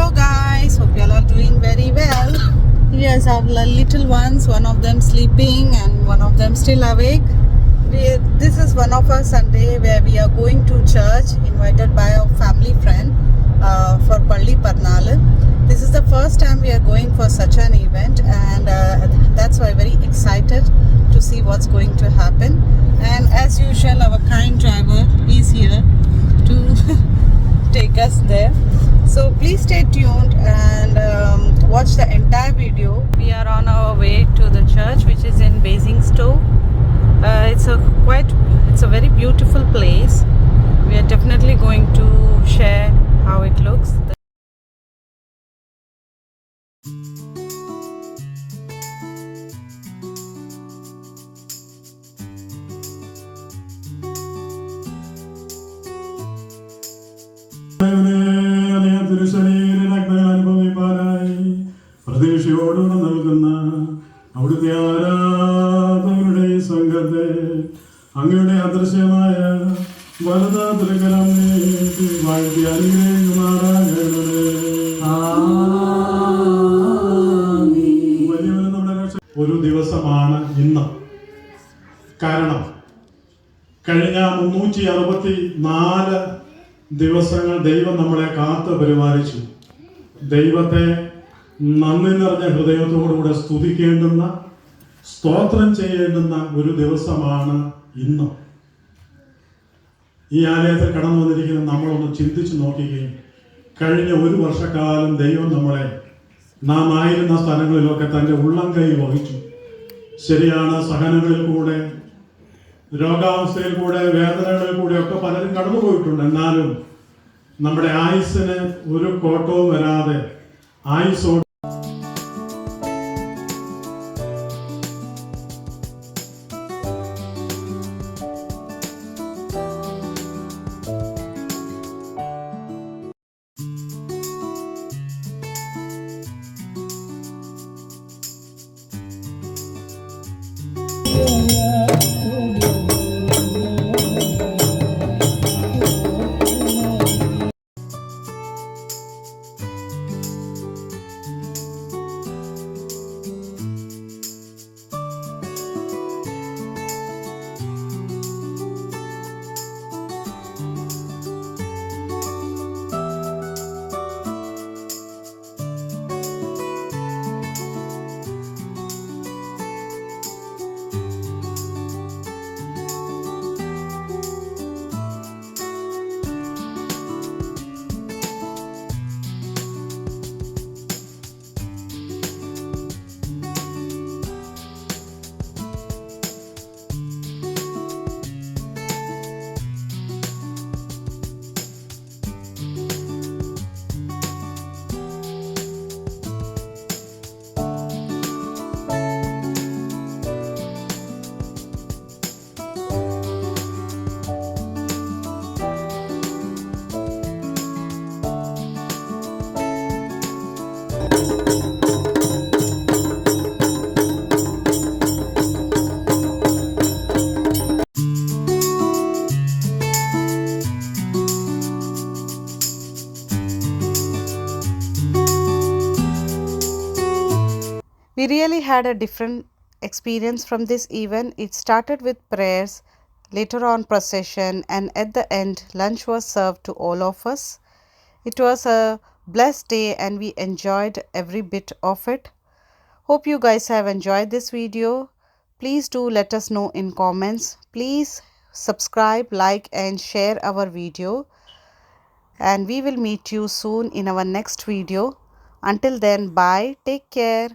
Hello guys, hope you all are doing very well. Here's our little ones, one of them sleeping and one of them still awake. This is one of our Sunday where we are going to church, invited by a family friend for Palli Parnal. This is the first time we are going for such an event, and that's why very excited to see what's going to happen. And as usual, our kind driver is here to take us there. So please stay tuned and watch the entire video. We are on our way to the church, which is in Basingstoke. It's a very beautiful place. We are definitely going to share how it looks. പ്രതീക്ഷയോടുകൂടെ നൽകുന്ന അവിടുത്തെ ആരാധകരുടെ സംഘത്തെ അങ്ങയുടെ അദൃശ്യമായ വലതാ തൃകരം നീട്ടി വാഴ്ത്തി അനുഗ്രഹിക്കുമാറാകണമേ. വലിയവനും നമ്മുടെ രക്ഷ ഒരു ദിവസമാണ് ഇന്ന്. കാരണം കഴിഞ്ഞ 364 ദിവസങ്ങൾ ദൈവം നമ്മളെ കാത്തു പരിപാലിച്ചു. ദൈവത്തെ നന്ദി നിറഞ്ഞ ഹൃദയത്തോടുകൂടെ സ്തുതിക്കേണ്ടുന്ന, സ്തോത്രം ചെയ്യേണ്ടുന്ന ഒരു ദിവസമാണ് ഇന്ന്. ഈ ആലയത്തിൽ കടന്നു വന്നിരിക്കുന്ന നമ്മളൊന്ന് ചിന്തിച്ചു നോക്കുകയും കഴിഞ്ഞ ഒരു വർഷക്കാലം ദൈവം നമ്മളെ നാം ആയിരുന്ന സ്ഥലങ്ങളിലൊക്കെ തൻ്റെ ഉള്ളം കൈ വഹിച്ചു. ശരിയാണ്, സഹനങ്ങളിൽ കൂടെ, രോഗാവസ്ഥയിൽ കൂടെ, വേദനകളിൽ കൂടെ ഒക്കെ പലരും കടന്നുപോയിട്ടുണ്ട്. എന്നാലും നമ്മുടെ ആയുസ്സിന് ഒരു കോട്ടവും വരാതെ ആയുസ്സോട് We really had a different experience from this event. It started with prayers, later on procession, and at the end lunch was served to all of us. It was a blessed day and we enjoyed every bit of it. Hope you guys have enjoyed this video. Please do let us know in comments. Please subscribe, like and share our video, and we will meet you soon in our next video. Until then, bye, take care.